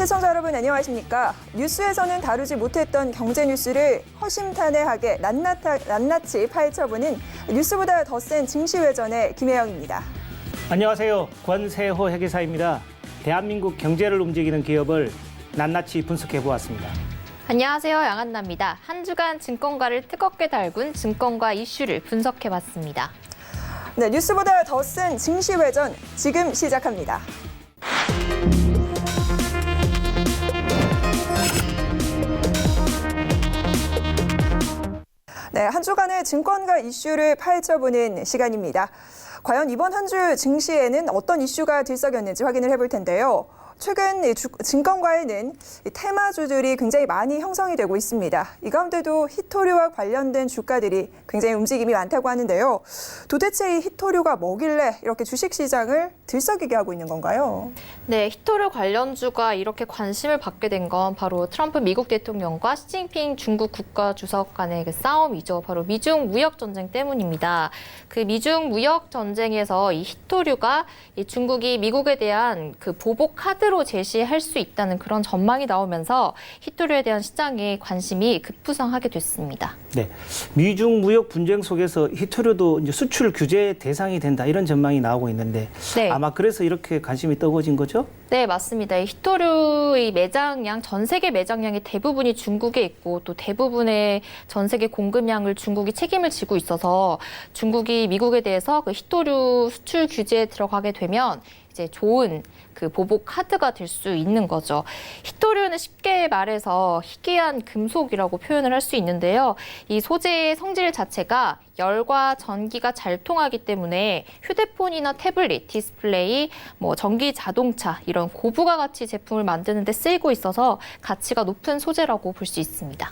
시청자 여러분 안녕하십니까? 뉴스에서는 다루지 못했던 경제 뉴스를 허심탄회하게 낱낱이 파헤쳐보는 뉴스보다 더 센 증시회전의 김혜영입니다. 안녕하세요. 권세호 회계사입니다. 대한민국 경제를 움직이는 기업을 낱낱이 분석해보았습니다. 안녕하세요. 양한나입니다. 한 주간 증권가를 뜨겁게 달군 증권가 이슈를 분석해봤습니다. 네, 뉴스보다 더 센 증시회전 지금 시작합니다. 네, 한 주간의 증권가 이슈를 파헤쳐보는 시간입니다. 과연 이번 한 주 증시에는 어떤 이슈가 들썩였는지 확인을 해볼 텐데요. 최근 증권가에는 테마주들이 굉장히 많이 형성이 되고 있습니다. 이 가운데도 히토류와 관련된 주가들이 굉장히 움직임이 많다고 하는데요. 도대체 이 히토류가 뭐길래 이렇게 주식시장을 들썩이게 하고 있는 건가요? 네, 히토류 관련주가 이렇게 관심을 받게 된 건 바로 트럼프 미국 대통령과 시진핑 중국 국가주석 간의 그 싸움이죠. 바로 미중 무역 전쟁 때문입니다. 그 미중 무역 전쟁에서 이 히토류가 이 중국이 미국에 대한 그 보복 카드로 제시할 수 있다는 그런 전망이 나오면서 히토류에 대한 시장의 관심이 급부상하게 됐습니다. 네, 미중 무역 분쟁 속에서 히토류도 이제 수출 규제 대상이 된다 이런 전망이 나오고 있는데 네. 아마 그래서 이렇게 관심이 뜨거워진 거죠? 네, 맞습니다. 이 히토류의 매장량, 전 세계 매장량의 대부분이 중국에 있고 또 대부분의 전 세계 공급량을 중국이 책임을 지고 있어서 중국이 미국에 대해서 그 히토류 수출 규제에 들어가게 되면 이제 좋은 그 보복 카드가 될 수 있는 거죠. 히토류는 쉽게 말해서 희귀한 금속이라고 표현을 할 수 있는데요. 이 소재의 성질 자체가 열과 전기가 잘 통하기 때문에 휴대폰이나 태블릿, 디스플레이, 전기 자동차 이런 고부가 가치 제품을 만드는 데 쓰이고 있어서 가치가 높은 소재라고 볼 수 있습니다.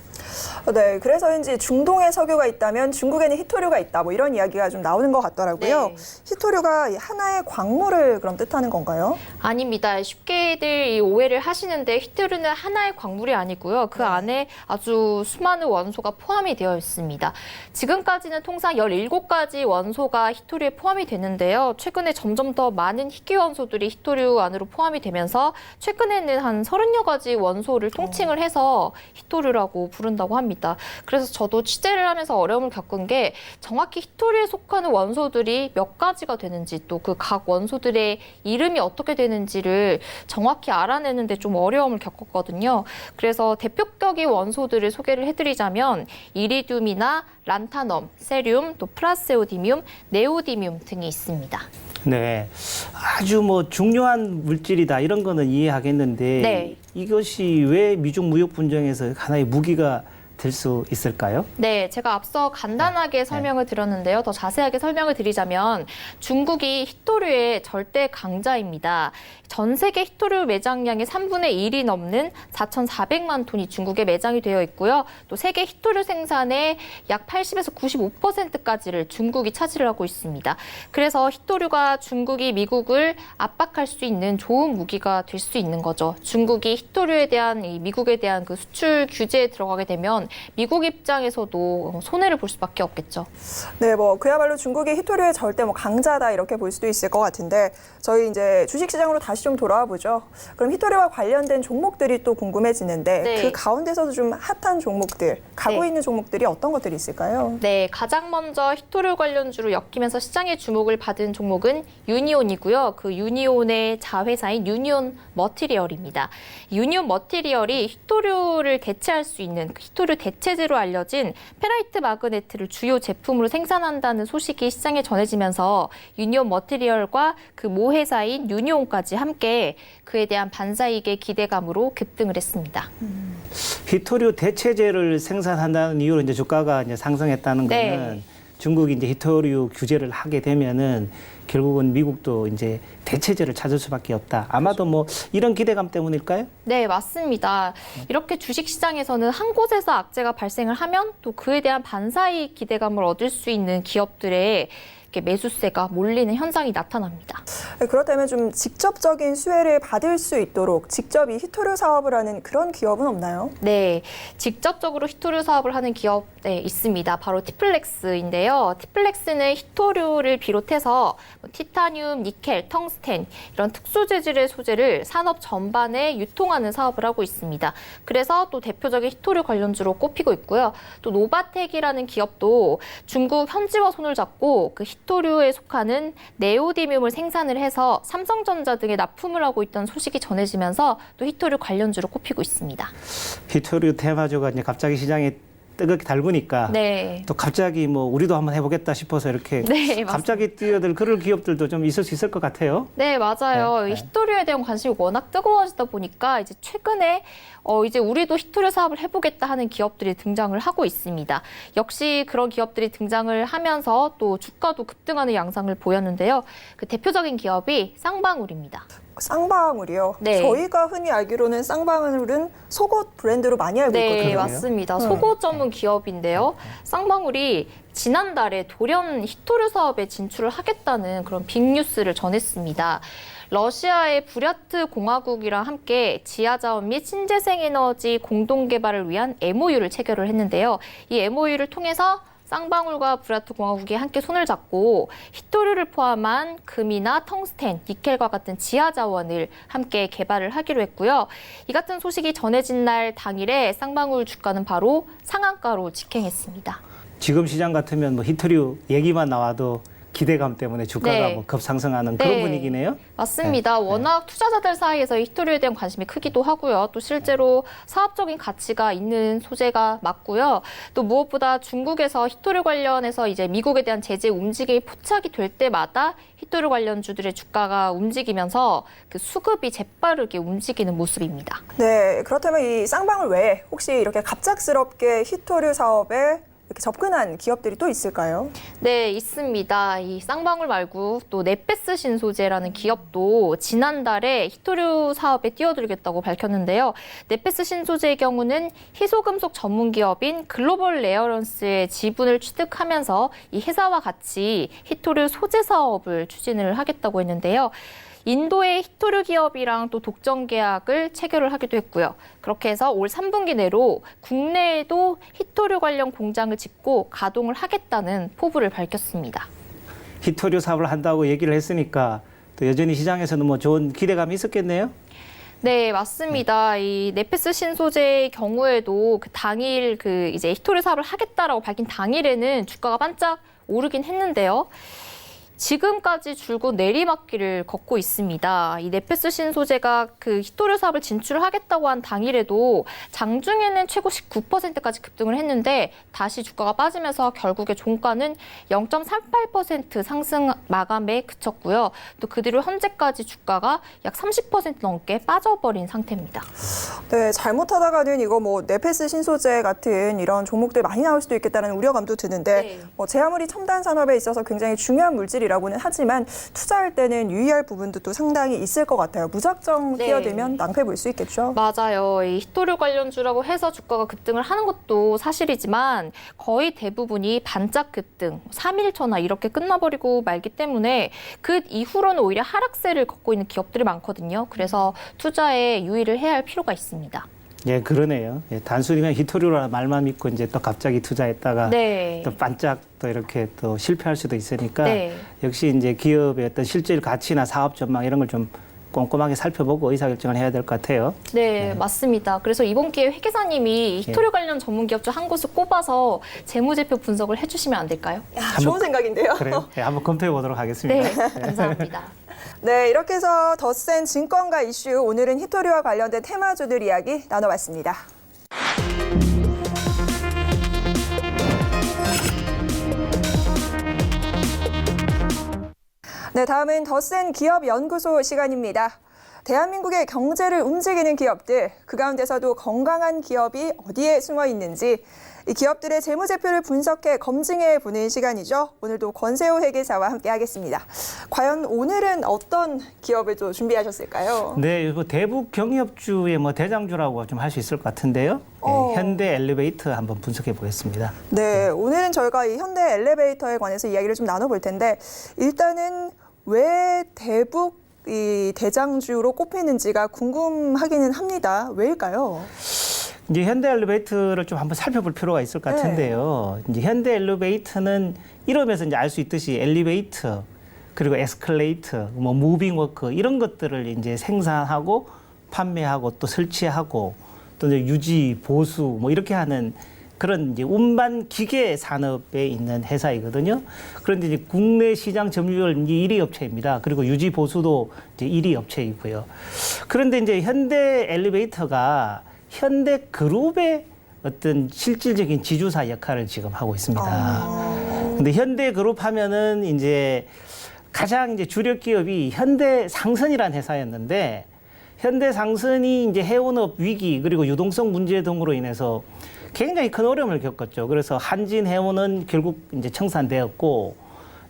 네, 그래서인지 중동에 석유가 있다면 중국에는 히토류가 있다. 이런 이야기가 좀 나오는 것 같더라고요. 네. 히토류가 하나의 광물을 그럼 뜻하는 건가요? 아닙니다. 쉽게들 이 오해를 하시는데 히토류는 하나의 광물이 아니고요. 그 안에 아주 수많은 원소가 포함이 되어 있습니다. 지금까지는 통상 17가지 원소가 히토류에 포함이 되는데요. 최근에 점점 더 많은 희귀 원소들이 히토류 안으로 포함이 되면서 최근에는 한 30여 가지 원소를 통칭을 해서 히토류라고 부른다고 합니다. 그래서 저도 취재를 하면서 어려움을 겪은 게 정확히 히토류에 속하는 원소들이 몇 가지가 되는지 또 그 각 원소들의 이름이 어떻게 되는지를 정확히 알아내는데 좀 어려움을 겪었거든요. 그래서 대표격의 원소들을 소개를 해드리자면 이리듐이나 란타넘, 세륨, 또 프라세오디뮴, 네오디뮴 등이 있습니다. 네, 아주 중요한 물질이다 이런 거는 이해하겠는데 네. 이것이 왜 미중 무역 분쟁에서 하나의 무기가 될 수 있을까요? 네, 제가 앞서 간단하게 설명을 드렸는데요. 더 자세하게 설명을 드리자면 중국이 히토류의 절대 강자입니다. 전 세계 히토류 매장량의 3분의 1이 넘는 4,400만 톤이 중국에 매장이 되어 있고요. 또 세계 히토류 생산의 약 80에서 95%까지를 중국이 차지를 하고 있습니다. 그래서 히토류가 중국이 미국을 압박할 수 있는 좋은 무기가 될 수 있는 거죠. 중국이 히토류에 대한 미국에 대한 그 수출 규제에 들어가게 되면 미국 입장에서도 손해를 볼 수밖에 없겠죠. 네, 그야말로 중국이 히토류의 절대 강자다 이렇게 볼 수도 있을 것 같은데 저희 이제 주식시장으로 다시 좀 돌아와 보죠. 그럼 히토류와 관련된 종목들이 또 궁금해지는데 네. 그 가운데서도 좀 핫한 종목들, 가고 네. 있는 종목들이 어떤 것들이 있을까요? 네, 가장 먼저 히토류 관련주로 엮이면서 시장의 주목을 받은 종목은 유니온이고요. 그 유니온의 자회사인 유니온 머티리얼입니다. 유니온 머티리얼이 히토류를 대체할 수 있는 히토류 대체제로 알려진 페라이트 마그네트를 주요 제품으로 생산한다는 소식이 시장에 전해지면서 유니온 머티리얼과 그 모회사인 유니온까지 함께 그에 대한 반사이익의 기대감으로 급등을 했습니다. 히토류 대체제를 생산한다는 이유로 이제 주가가 이제 상승했다는 네. 거는 중국이 이제 히토류 규제를 하게 되면은 결국은 미국도 이제 대체제를 찾을 수밖에 없다. 아마도 이런 기대감 때문일까요? 네, 맞습니다. 이렇게 주식시장에서는 한 곳에서 악재가 발생을 하면 또 그에 대한 반사이익 기대감을 얻을 수 있는 기업들의 이렇게 매수세가 몰리는 현상이 나타납니다. 네, 그렇다면 좀 직접적인 수혜를 받을 수 있도록 직접 이 히토류 사업을 하는 그런 기업은 없나요? 네, 직접적으로 히토류 사업을 하는 기업 있습니다. 바로 티플렉스인데요. 티플렉스는 히토류를 비롯해서 티타늄, 니켈, 텅스텐 이런 특수 재질의 소재를 산업 전반에 유통하는 사업을 하고 있습니다. 그래서 또 대표적인 히토류 관련주로 꼽히고 있고요. 또 노바텍이라는 기업도 중국 현지와 손을 잡고 그 히토류에 속하는 네오디뮴을 생산을 해서 삼성전자 등에 납품을 하고 있다는 소식이 전해지면서 또 히토류 관련주로 꼽히고 있습니다. 히토류 테마주가 이제 갑자기 시장에 뜨겁게 달구니까 네. 또 갑자기 뭐 우리도 한번 해보겠다 싶어서 이렇게 네, 맞습니다. 갑자기 뛰어들 그럴 기업들도 좀 있을 수 있을 것 같아요. 네, 맞아요. 네, 네. 히토류에 대한 관심이 워낙 뜨거워지다 보니까 이제 최근에 이제 우리도 히토류 사업을 해보겠다 하는 기업들이 등장을 하고 있습니다. 역시 그런 기업들이 등장을 하면서 또 주가도 급등하는 양상을 보였는데요. 그 대표적인 기업이 쌍방울입니다. 쌍방울이요. 네. 저희가 흔히 알기로는 쌍방울은 속옷 브랜드로 많이 알고 네, 있거든요. 맞습니다. 속옷 전문 기업인데요. 쌍방울이 지난달에 돌연 히토류 사업에 진출을 하겠다는 그런 빅뉴스를 전했습니다. 러시아의 부랴트 공화국이랑 함께 지하자원 및 신재생에너지 공동 개발을 위한 MOU를 체결을 했는데요. 이 MOU를 통해서 쌍방울과 부랴트 공화국이 함께 손을 잡고 히토류를 포함한 금이나 텅스텐, 니켈과 같은 지하자원을 함께 개발을 하기로 했고요. 이 같은 소식이 전해진 날 당일에 쌍방울 주가는 바로 상한가로 직행했습니다. 지금 시장 같으면 뭐 히토류 얘기만 나와도 기대감 때문에 주가가 네. 뭐 급상승하는 그런 네. 분위기네요. 맞습니다. 워낙 투자자들 사이에서 히토류에 대한 관심이 크기도 하고요. 또 실제로 사업적인 가치가 있는 소재가 맞고요. 또 무엇보다 중국에서 히토류 관련해서 이제 미국에 대한 제재 움직임이 포착이 될 때마다 히토류 관련주들의 주가가 움직이면서 그 수급이 재빠르게 움직이는 모습입니다. 네, 그렇다면 이 쌍방울 외에 혹시 이렇게 갑작스럽게 히토류 사업에 이렇게 접근한 기업들이 또 있을까요? 네, 있습니다. 이 쌍방울 말고 또 네페스 신소재라는 기업도 지난달에 히토류 사업에 뛰어들겠다고 밝혔는데요. 네페스 신소재의 경우는 희소금속 전문 기업인 글로벌 레어런스의 지분을 취득하면서 이 회사와 같이 히토류 소재 사업을 추진을 하겠다고 했는데요. 인도의 히토류 기업이랑 또 독점 계약을 체결을 하기도 했고요. 그렇게 해서 올 3분기 내로 국내에도 히토류 관련 공장을 짓고 가동을 하겠다는 포부를 밝혔습니다. 히토류 사업을 한다고 얘기를 했으니까 또 여전히 시장에서는 뭐 좋은 기대감이 있었겠네요. 네, 맞습니다. 이 네페스 신소재의 경우에도 그 당일 그 이제 히토류 사업을 하겠다라고 밝힌 당일에는 주가가 반짝 오르긴 했는데요. 지금까지 줄곧 내리막길을 걷고 있습니다. 이 네페스 신소재가 그 히토류 사업을 진출하겠다고 한 당일에도 장중에는 최고 19%까지 급등을 했는데 다시 주가가 빠지면서 결국에 종가는 0.38% 상승 마감에 그쳤고요. 또 그 뒤로 현재까지 주가가 약 30% 넘게 빠져버린 상태입니다. 네, 잘못하다가는 이거 뭐 네페스 신소재 같은 이런 종목들 많이 나올 수도 있겠다는 우려감도 드는데 네. 제 아무리 첨단 산업에 있어서 굉장히 중요한 물질이라고는 하지만 투자할 때는 유의할 부분도 또 상당히 있을 것 같아요. 무작정 네. 뛰어들면 낭패 볼 수 있겠죠. 맞아요. 이 히토류 관련주라고 해서 주가가 급등을 하는 것도 사실이지만 거의 대부분이 반짝 급등, 3일초나 이렇게 끝나버리고 말기 때문에 그 이후로는 오히려 하락세를 걷고 있는 기업들이 많거든요. 그래서 투자에 유의를 해야 할 필요가 있습니다. 예, 그러네요. 예, 단순히 그냥 히토류라는 말만 믿고 이제 또 갑자기 투자했다가 네. 또 반짝 또 이렇게 또 실패할 수도 있으니까 네. 역시 이제 기업의 어떤 실질 가치나 사업 전망 이런 걸 좀 꼼꼼하게 살펴보고 의사결정을 해야 될 것 같아요. 네, 맞습니다. 그래서 이번 기회에 회 계사님이 히토류 관련 전문 기업주 한 곳을 꼽아서 재무제표 분석을 해주시면 안 될까요? 야, 좋은 생각인데요. 그래요? 예, 한번 검토해 보도록 하겠습니다. 네, 감사합니다. 네, 이렇게 해서 더 센 증권가 이슈, 오늘은 히토류와 관련된 테마주들 이야기 나눠봤습니다. 네, 다음은 더 센 기업 연구소 시간입니다. 대한민국의 경제를 움직이는 기업들, 그 가운데서도 건강한 기업이 어디에 숨어 있는지 이 기업들의 재무제표를 분석해 검증해 보는 시간이죠. 오늘도 권세호 회계사와 함께하겠습니다. 과연 오늘은 어떤 기업을 또 준비하셨을까요? 네, 이거 대북 경협주의 뭐 대장주라고 좀 할 수 있을 것 같은데요. 네, 현대 엘리베이터 한번 분석해 보겠습니다. 네, 오늘은 저희가 이 현대 엘리베이터에 관해서 이야기를 좀 나눠볼 텐데 일단은 왜 대북 이 대장주로 꼽히는지가 궁금하기는 합니다. 왜일까요? 이제 현대 엘리베이터를 좀 한번 살펴볼 필요가 있을 것 같은데요. 이제 현대 엘리베이터는 이름에서 이제 알 수 있듯이 엘리베이터 그리고 에스컬레이터, 뭐 무빙 워크 이런 것들을 이제 생산하고 판매하고 또 설치하고 또 이제 유지 보수 뭐 이렇게 하는 그런 이제 운반 기계 산업에 있는 회사이거든요. 그런데 이제 국내 시장 점유율 1위 업체입니다. 그리고 유지 보수도 이제 1위 업체이고요. 그런데 이제 현대 엘리베이터가 현대 그룹의 어떤 실질적인 지주사 역할을 지금 하고 있습니다. 근데 현대 그룹 하면은 이제 가장 이제 주력 기업이 현대상선이라는 회사였는데 현대상선이 이제 해운업 위기 그리고 유동성 문제 등으로 인해서 굉장히 큰 어려움을 겪었죠. 그래서 한진해운은 결국 이제 청산되었고,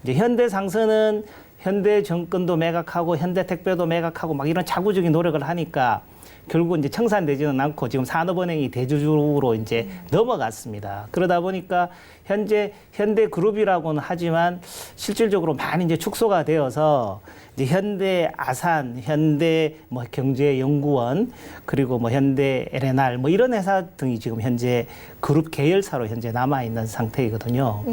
이제 현대상선은 현대정권도 매각하고 현대택배도 매각하고 막 이런 자구적인 노력을 하니까 결국 이제 청산되지는 않고 지금 산업은행이 대주주로 이제 넘어갔습니다. 그러다 보니까 현재 현대그룹이라고는 하지만 실질적으로 많이 이제 축소가 되어서 이제 현대 아산, 현대 뭐 경제연구원 그리고 뭐 현대 LNR 뭐 이런 회사 등이 지금 현재 그룹 계열사로 현재 남아 있는 상태이거든요.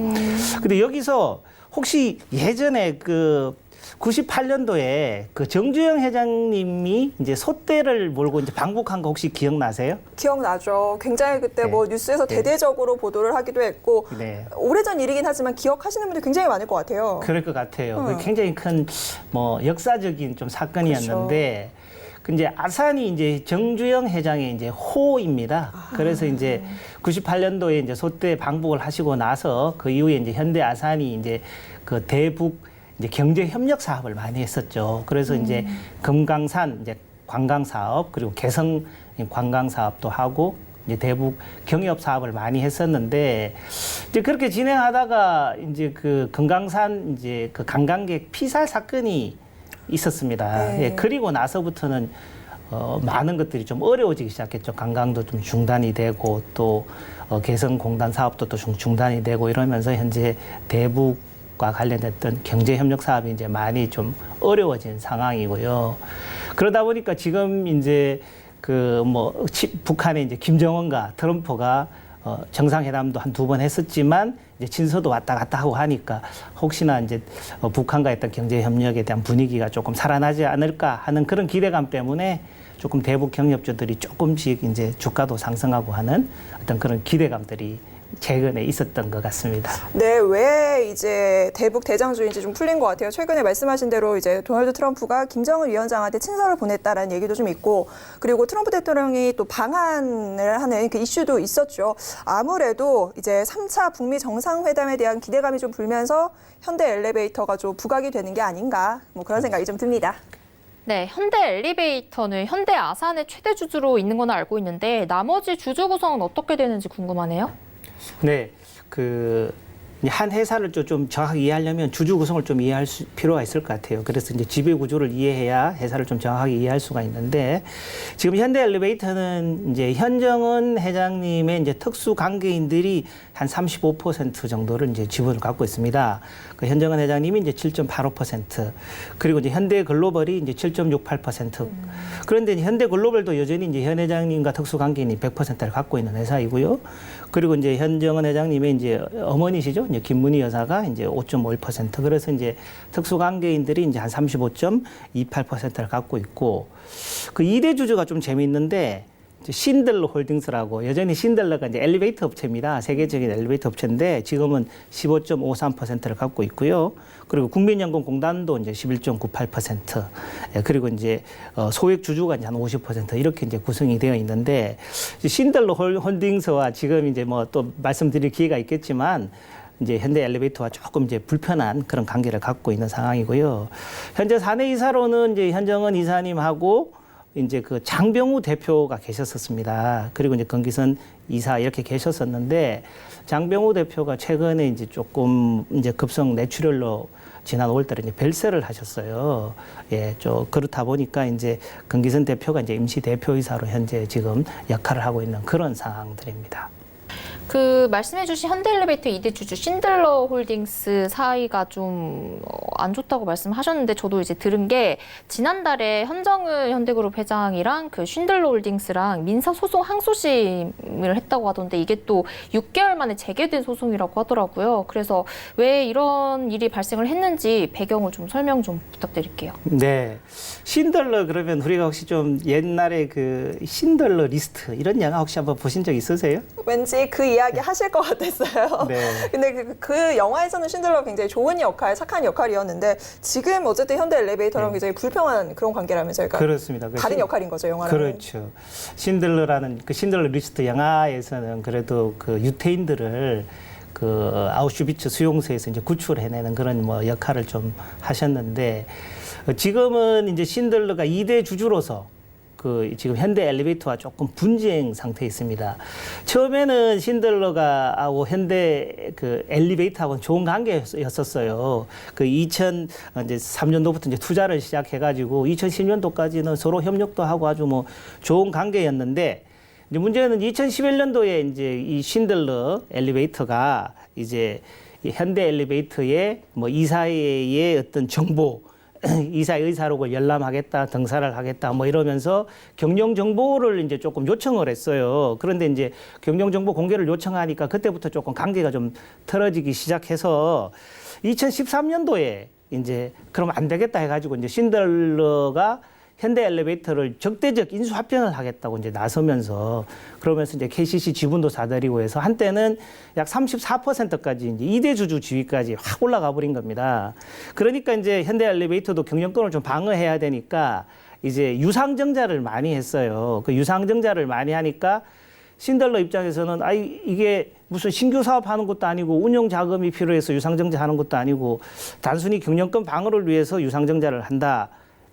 근데 여기서 혹시 예전에 그 98년도에 그 정주영 회장님이 이제 소떼를 몰고 이제 방북한 거 혹시 기억나세요? 기억나죠. 굉장히 그때 네. 뭐 뉴스에서 네. 대대적으로 보도를 하기도 했고 네. 오래전 일이긴 하지만 기억하시는 분들 굉장히 많을 것 같아요. 그럴 것 같아요. 그게 굉장히 큰 뭐 역사적인 좀 사건이었는데 그 이제 아산이 이제 정주영 회장의 이제 호입니다. 그래서 이제 98년도에 이제 소떼 방북을 하시고 나서 그 이후에 이제 현대 아산이 이제 그 대북 이제 경제 협력 사업을 많이 했었죠. 그래서 이제 금강산 이제 관광 사업 그리고 개성 관광 사업도 하고 이제 대북 경협 사업을 많이 했었는데 이제 그렇게 진행하다가 이제 그 금강산 이제 그 관광객 피살 사건이 있었습니다. 네. 예, 그리고 나서부터는 많은 것들이 좀 어려워지기 시작했죠. 관광도 좀 중단이 되고 또 개성공단 사업도 또 중단이 되고 이러면서 현재 대북과 관련됐던 경제협력 사업이 이제 많이 좀 어려워진 상황이고요. 그러다 보니까 지금 이제 그 뭐 북한의 이제 김정은과 트럼프가 정상회담도 한 2번 했었지만 이제 친서도 왔다 갔다 하고 하니까 혹시나 이제 북한과 했던 경제 협력에 대한 분위기가 조금 살아나지 않을까 하는 그런 기대감 때문에 조금 대북 경협주들이 조금씩 이제 주가도 상승하고 하는 어떤 그런 기대감들이 최근에 있었던 것 같습니다. 네, 왜 이제 대북 대장주인지 좀 풀린 것 같아요. 최근에 말씀하신 대로 이제 도널드 트럼프가 김정은 위원장한테 친서를 보냈다라는 얘기도 좀 있고, 그리고 트럼프 대통령이 또 방한을 하는 그 이슈도 있었죠. 아무래도 이제 3차 북미 정상회담에 대한 기대감이 좀 불면서 현대 엘리베이터가 좀 부각이 되는 게 아닌가, 뭐 그런 생각이 좀 듭니다. 네, 현대 엘리베이터는 현대 아산의 최대 주주로 있는 건 알고 있는데 나머지 주주 구성은 어떻게 되는지 궁금하네요. 네, 그 한 회사를 좀 정확하게 이해하려면 주주 구성을 좀 이해할 필요가 있을 것 같아요. 그래서 이제 지배 구조를 이해해야 회사를 좀 정확하게 이해할 수가 있는데 지금 현대 엘리베이터는 이제 현정은 회장님의 이제 특수 관계인들이 한 35% 정도를 이제 지분을 갖고 있습니다. 그 현정은 회장님이 이제 7.85% 그리고 이제 현대 글로벌이 이제 7.68%. 그런데 이제 현대 글로벌도 여전히 이제 현 회장님과 특수 관계인이 100%를 갖고 있는 회사이고요. 그리고 이제 현정은 회장님의 이제 어머니시죠. 이제 김문희 여사가 이제 5.51%. 그래서 이제 특수관계인들이 이제 한 35.28%를 갖고 있고 그 2대 주주가 좀 재미있는데 신들러 홀딩스라고 여전히 신들러가 이제 엘리베이터 업체입니다. 세계적인 엘리베이터 업체인데 지금은 15.53%를 갖고 있고요. 그리고 국민연금공단도 이제 11.98%. 그리고 이제 소액 주주가 이제 한 50% 이렇게 이제 구성이 되어 있는데 신들러 홀딩스와 지금 이제 뭐 또 말씀드릴 기회가 있겠지만 이제 현대 엘리베이터와 조금 이제 불편한 그런 관계를 갖고 있는 상황이고요. 현재 사내 이사로는 이제 현정은 이사님하고 이제 그 장병우 대표가 계셨었습니다. 그리고 이제 건기선 이사 이렇게 계셨었는데 장병우 대표가 최근에 이제 조금 이제 급성 뇌출혈로 지난 5월달에 이제 별세를 하셨어요. 예, 그렇다 보니까 이제 건기선 대표가 이제 임시 대표이사로 현재 지금 역할을 하고 있는 그런 상황들입니다. 그 말씀해주신 현대엘리베이터 2대 주주 신들러 홀딩스 사이가 좀 안 좋다고 말씀하셨는데 저도 이제 들은 게 지난달에 현정은 현대그룹 회장이랑 그 신들러 홀딩스랑 민사소송 항소심을 했다고 하던데 이게 또 6개월 만에 재개된 소송이라고 하더라고요. 그래서 왜 이런 일이 발생을 했는지 배경을 좀 설명 좀 부탁드릴게요. 네. 신들러 그러면 우리가 혹시 좀 옛날에 그 신들러 리스트 이런 영화 혹시 한번 보신 적 있으세요? 왠지 그 이야기 하실 것 같았어요. 네. 근데 그 영화에서는 신들러가 굉장히 좋은 역할, 착한 역할이었는데 지금 어쨌든 현대 엘리베이터랑 굉장히 불평한 그런 관계라면서요. 그러니까 그렇습니다. 다른 역할인 거죠, 영화는. 그렇죠. 신들러라는 그 신들러 리스트 영화에서는 그래도 그 유태인들을 그 아우슈비츠 수용소에서 이제 구출해내는 그런 뭐 역할을 좀 하셨는데 지금은 이제 신들러가 2대 주주로서 그 지금 현대 엘리베이터와 조금 분쟁 상태에 있습니다. 처음에는 신들러가 하고 현대 그 엘리베이터하고는 좋은 관계였었어요. 그 2003년도부터 이제 투자를 시작해가지고 2010년도까지는 서로 협력도 하고 아주 뭐 좋은 관계였는데 이제 문제는 2011년도에 이제 이 신들러 엘리베이터가 이제 이 현대 엘리베이터의 뭐 이사의 어떤 정보 이사의 의사록을 열람하겠다, 등사를 하겠다, 뭐 이러면서 경영 정보를 이제 조금 요청을 했어요. 그런데 이제 경영 정보 공개를 요청하니까 그때부터 조금 관계가 좀 틀어지기 시작해서 2013년도에 이제 그럼 안 되겠다 해가지고 이제 신들러가 현대 엘리베이터를 적대적 인수 합병을 하겠다고 이제 나서면서 그러면서 이제 KCC 지분도 사들이고 해서 한때는 약 34%까지 이제 2대 주주 지위까지 확 올라가 버린 겁니다. 그러니까 이제 현대 엘리베이터도 경영권을 좀 방어해야 되니까 이제 유상증자를 많이 했어요. 그 유상증자를 많이 하니까 신들러 입장에서는 이게 무슨 신규 사업하는 것도 아니고 운영 자금이 필요해서 유상증자하는 것도 아니고 단순히 경영권 방어를 위해서 유상증자를 한다.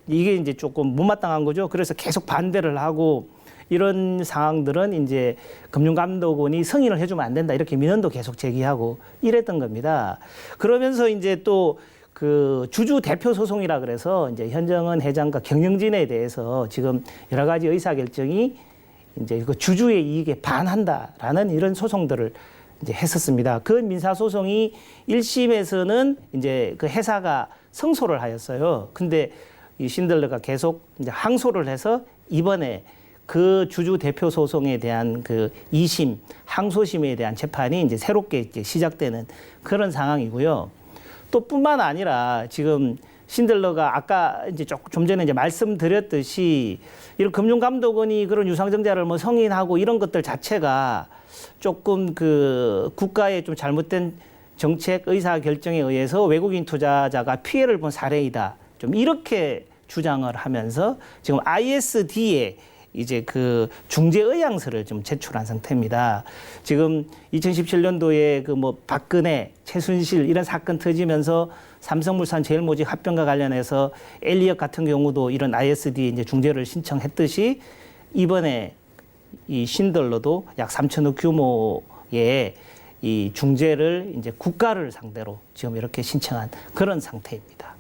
이게 이제 조금 못마땅한 거죠. 그래서 계속 반대를 하고 이런 상황들은 이제 금융감독원이 승인을 해주면 안 된다. 이렇게 민원도 계속 제기하고 이랬던 겁니다. 그러면서 이제 또 그 주주 대표 소송이라 그래서 이제 현정은 회장과 경영진에 대해서 지금 여러 가지 의사결정이 이제 그 주주의 이익에 반한다라는 이런 소송들을 이제 했었습니다. 그 민사소송이 1심에서는 이제 그 회사가 승소를 하였어요. 근데 이 신들러가 계속 이제 항소를 해서 이번에 그 주주 대표 소송에 대한 그 2심 항소심에 대한 재판이 이제 새롭게 이제 시작되는 그런 상황이고요. 또 뿐만 아니라 지금 신들러가 아까 이제 좀 전에 이제 말씀드렸듯이 이런 금융감독원이 그런 유상증자를 뭐 승인하고 이런 것들 자체가 조금 그 국가의 좀 잘못된 정책 의사 결정에 의해서 외국인 투자자가 피해를 본 사례이다. 좀 이렇게 주장을 하면서 지금 ISD에 이제 그 중재 의향서를 좀 제출한 상태입니다. 지금 2017년도에 그 뭐 박근혜, 최순실 이런 사건 터지면서 삼성물산 제일모직 합병과 관련해서 엘리엇 같은 경우도 이런 ISD 이제 중재를 신청했듯이 이번에 이 신들러도 약 3천억 규모의 이 중재를 이제 국가를 상대로 지금 이렇게 신청한 그런 상태입니다.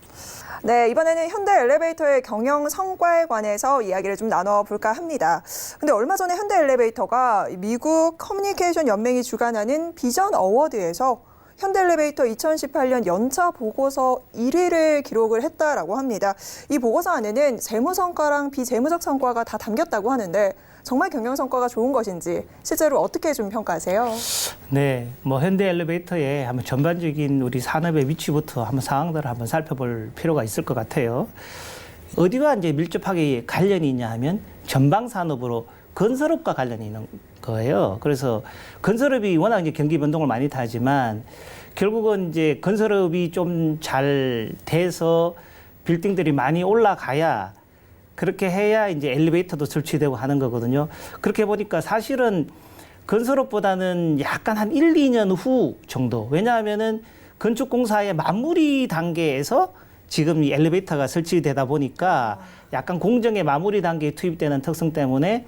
네, 이번에는 현대 엘리베이터의 경영 성과에 관해서 이야기를 좀 나눠볼까 합니다. 근데 얼마 전에 현대 엘리베이터가 미국 커뮤니케이션 연맹이 주관하는 비전 어워드에서 현대 엘리베이터 2018년 연차 보고서 1위를 기록을 했다라고 합니다. 이 보고서 안에는 재무 성과랑 비재무적 성과가 다 담겼다고 하는데 정말 경영 성과가 좋은 것인지 실제로 어떻게 좀 평가하세요? 네, 뭐 현대 엘리베이터의 한번 전반적인 우리 산업의 위치부터 한번 상황들을 한번 살펴볼 필요가 있을 것 같아요. 어디가 이제 밀접하게 관련이 있냐 하면 전방 산업으로 건설업과 관련이 있는 거예요. 그래서 건설업이 워낙 이제 경기 변동을 많이 타지만 결국은 이제 건설업이 좀 잘 돼서 빌딩들이 많이 올라가야 그렇게 해야 이제 엘리베이터도 설치되고 하는 거거든요. 그렇게 보니까 사실은 건설업보다는 약간 한 1, 2년 후 정도. 왜냐하면은 건축공사의 마무리 단계에서 지금 이 엘리베이터가 설치되다 보니까 약간 공정의 마무리 단계에 투입되는 특성 때문에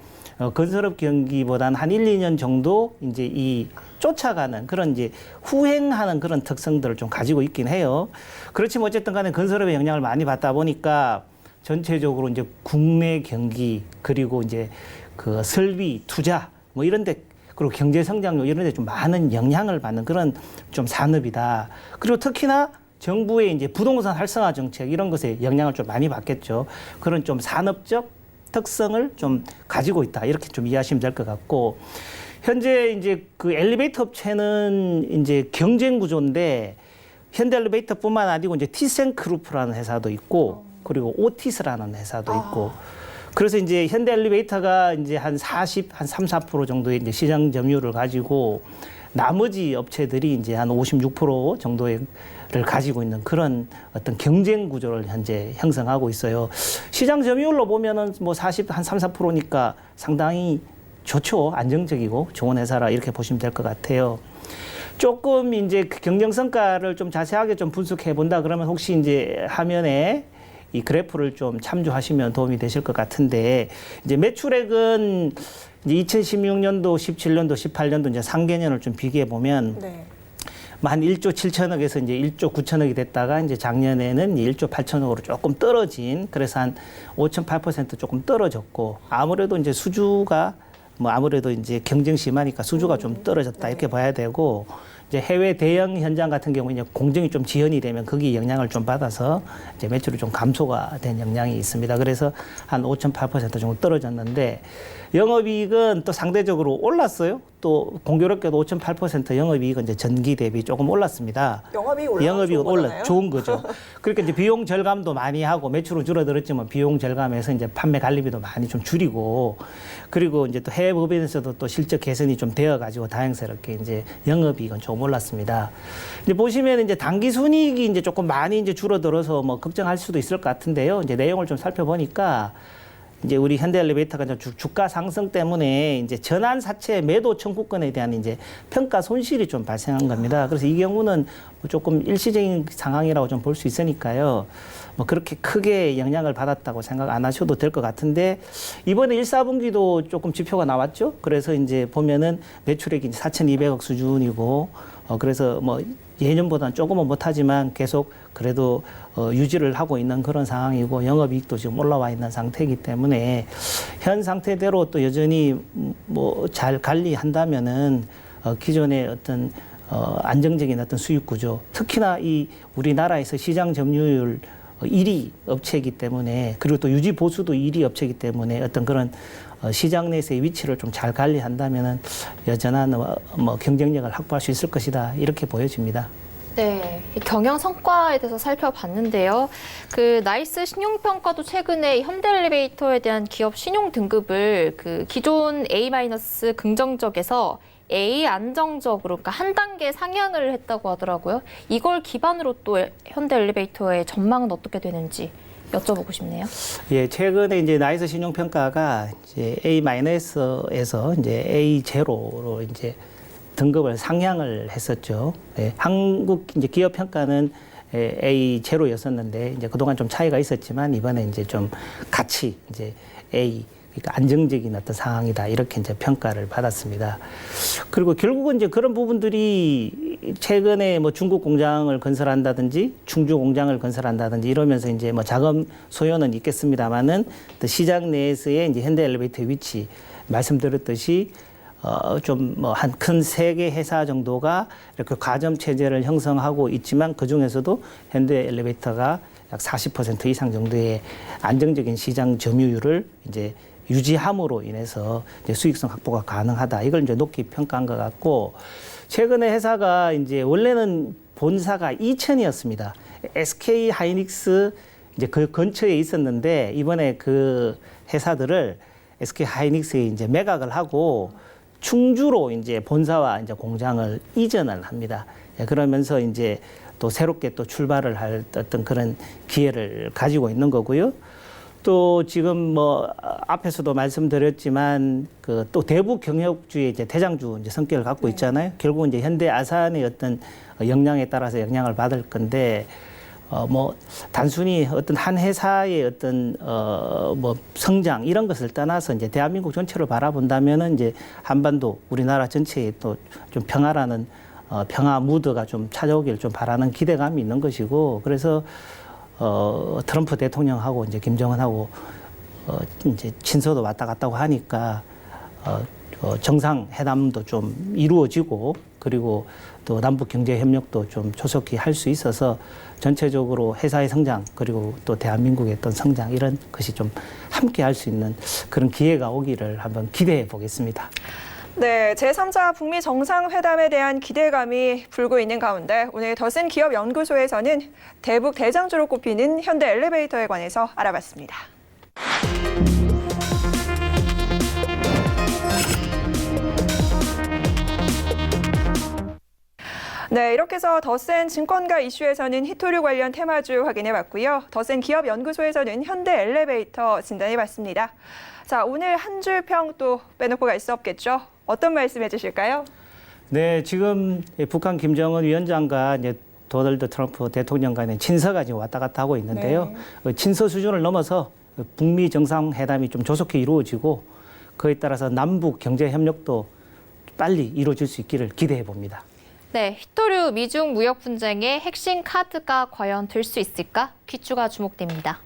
건설업 경기보다는 한 1, 2년 정도 이제 이 쫓아가는 그런 이제 후행하는 그런 특성들을 좀 가지고 있긴 해요. 그렇지만 어쨌든 간에 건설업에 영향을 많이 받다 보니까 전체적으로 이제 국내 경기 그리고 이제 그 설비 투자 뭐 이런 데 그리고 경제 성장률 이런 데 좀 많은 영향을 받는 그런 좀 산업이다. 그리고 특히나 정부의 이제 부동산 활성화 정책 이런 것에 영향을 좀 많이 받겠죠. 그런 좀 산업적 특성을 좀 가지고 있다. 이렇게 좀 이해하시면 될 것 같고 현재 이제 그 엘리베이터 업체는 이제 경쟁 구조인데 현대 엘리베이터뿐만 아니고 이제 티센그룹라는 회사도 있고 그리고 오티스라는 회사도 있고 그래서 이제 현대 엘리베이터가 이제 한 3, 4% 정도의 이제 시장 점유율을 가지고 나머지 업체들이 이제 한 56% 정도를 가지고 있는 그런 어떤 경쟁 구조를 현재 형성하고 있어요. 시장 점유율로 보면은 뭐 3, 4%니까 상당히 좋죠. 안정적이고 좋은 회사라 이렇게 보시면 될 것 같아요. 조금 이제 그 경쟁 성과를 좀 자세하게 좀 분석해 본다 그러면 혹시 이제 화면에 이 그래프를 좀 참조하시면 도움이 되실 것 같은데 이제 매출액은 이제 2016년도, 17년도, 18년도 이제 상개년을 좀 비교해 보면 네. 한 1조 7천억에서 이제 1조 9천억이 됐다가 이제 작년에는 1조 8천억으로 조금 떨어진 그래서 한 5.8% 조금 떨어졌고 아무래도 이제 수주가 뭐 아무래도 이제 경쟁 심하니까 수주가 좀 떨어졌다 이렇게 봐야 되고 이제 해외 대형 현장 같은 경우 이제 공정이 좀 지연이 되면 거기 영향을 좀 받아서 이제 매출이 좀 감소가 된 영향이 있습니다. 그래서 한 5.8% 정도 떨어졌는데 영업이익은 또 상대적으로 올랐어요. 또 공교롭게도 5.8% 영업이익은 이제 전기 대비 조금 올랐습니다. 영업이익은 올라 좋은 거죠. 그러니까 이제 비용 절감도 많이 하고 매출은 줄어들었지만 비용 절감해서 이제 판매 관리비도 많이 좀 줄이고 그리고 이제 또 해외 법인에서도 또 실적 개선이 좀 되어 가지고 다행스럽게 이제 영업이익은 좀 올랐습니다. 이제 보시면 이제 당기 순이익이 이제 조금 많이 이제 줄어들어서 뭐 걱정할 수도 있을 것 같은데요. 이제 내용을 좀 살펴보니까 이제 우리 현대엘리베이터가 이제 주가 상승 때문에 이제 전환 사채 매도 청구권에 대한 이제 평가 손실이 좀 발생한 겁니다. 그래서 이 경우는 뭐 조금 일시적인 상황이라고 좀 볼 수 있으니까요. 뭐 그렇게 크게 영향을 받았다고 생각 안 하셔도 될 것 같은데 이번에 1, 4분기도 조금 지표가 나왔죠. 그래서 이제 보면은 매출액이 4,200억 수준이고 그래서 뭐 예년보다는 조금은 못하지만 계속 그래도 유지를 하고 있는 그런 상황이고 영업이익도 지금 올라와 있는 상태이기 때문에 현 상태대로 또 여전히 뭐 잘 관리한다면은 기존의 어떤 안정적인 어떤 수익 구조 특히나 이 우리나라에서 시장 점유율 1위 업체이기 때문에 그리고 또 유지 보수도 1위 업체이기 때문에 어떤 그런 시장 내에서의 위치를 좀 잘 관리한다면은 여전한 뭐 경쟁력을 확보할 수 있을 것이다 이렇게 보여집니다. 네, 이 경영 성과에 대해서 살펴봤는데요. 그 나이스 신용평가도 최근에 현대엘리베이터에 대한 기업 신용 등급을 그 기존 A- 긍정적에서 A 안정적으로 그러니까 한 단계 상향을 했다고 하더라고요. 이걸 기반으로 또 현대엘리베이터의 전망은 어떻게 되는지 여쭤보고 싶네요. 예, 최근에 이제 나이스 신용 평가가 이제 A-에서 이제 A0로 이제 등급을 상향을 했었죠. 예, 한국 이제 기업 평가는 A0였었는데 이제 그동안 좀 차이가 있었지만 이번에 이제 좀 같이 이제 A 그러니까 안정적인 어떤 상황이다 이렇게 이제 평가를 받았습니다. 그리고 결국은 이제 그런 부분들이 최근에 뭐 중국 공장을 건설한다든지 충주 공장을 건설한다든지 이러면서 이제 뭐 자금 소요는 있겠습니다만은 또 시장 내에서의 이제 현대엘리베이터의 위치 말씀드렸듯이 좀 뭐 한 큰 세 개 회사 정도가 이렇게 가점 체제를 형성하고 있지만 그 중에서도 현대엘리베이터가 약 40% 이상 정도의 안정적인 시장 점유율을 이제 유지함으로 인해서 이제 수익성 확보가 가능하다. 이걸 이제 높게 평가한 것 같고 최근에 회사가 이제 원래는 본사가 이천이었습니다. SK 하이닉스 이제 그 근처에 있었는데 이번에 그 회사들을 SK 하이닉스에 이제 매각을 하고 충주로 이제 본사와 이제 공장을 이전을 합니다. 그러면서 이제 또 새롭게 또 출발을 할 어떤 그런 기회를 가지고 있는 거고요. 또 지금 뭐 앞에서도 말씀드렸지만 그 또 대북 경협주의 이제 대장주 이제 성격을 갖고 있잖아요. 결국은 이제 현대 아산의 어떤 역량에 따라서 영향을 받을 건데 뭐 단순히 어떤 한 회사의 어떤 뭐 성장 이런 것을 떠나서 이제 대한민국 전체를 바라본다면은 이제 한반도 우리나라 전체에 또 좀 평화라는 평화 무드가 좀 찾아오길 좀 바라는 기대감이 있는 것이고, 그래서 트럼프 대통령하고 이제 김정은하고 이제 친서도 왔다 갔다고 하니까 정상회담도 좀 이루어지고, 그리고 또 남북 경제 협력도 좀 조속히 할 수 있어서 전체적으로 회사의 성장, 그리고 또 대한민국의 어떤 성장, 이런 것이 좀 함께 할 수 있는 그런 기회가 오기를 한번 기대해 보겠습니다. 네, 제3차 북미 정상회담에 대한 기대감이 불고 있는 가운데 오늘 더센 기업 연구소에서는 대북 대장주로 꼽히는 현대 엘리베이터에 관해서 알아봤습니다. 네, 이렇게 해서 더센 증권가 이슈에서는 히토류 관련 테마주 확인해봤고요. 더센 기업 연구소에서는 현대 엘리베이터 진단해봤습니다. 자, 오늘 한 줄 평 또 빼놓고 갈 수 없겠죠. 어떤 말씀 해주실까요? 네, 지금 북한 김정은 위원장과 이제 도널드 트럼프 대통령 간의 친서가 지금 왔다 갔다 하고 있는데요. 친서 수준을 넘어서 북미 정상회담이 좀 조속히 이루어지고, 그에 따라서 남북 경제 협력도 빨리 이루어질 수 있기를 기대해 봅니다. 네, 히토류 미중 무역 분쟁의 핵심 카드가 과연 될 수 있을까? 귀추가 주목됩니다.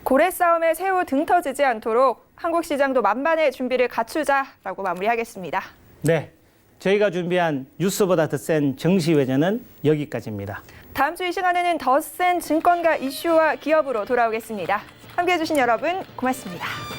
고래 싸움에 새우 등 터지지 않도록 한국 시장도 만반의 준비를 갖추자라고 마무리하겠습니다. 네, 저희가 준비한 뉴스보다 더 센 정시회전은 여기까지입니다. 다음 주 이 시간에는 더 센 증권가 이슈와 기업으로 돌아오겠습니다. 함께해 주신 여러분 고맙습니다.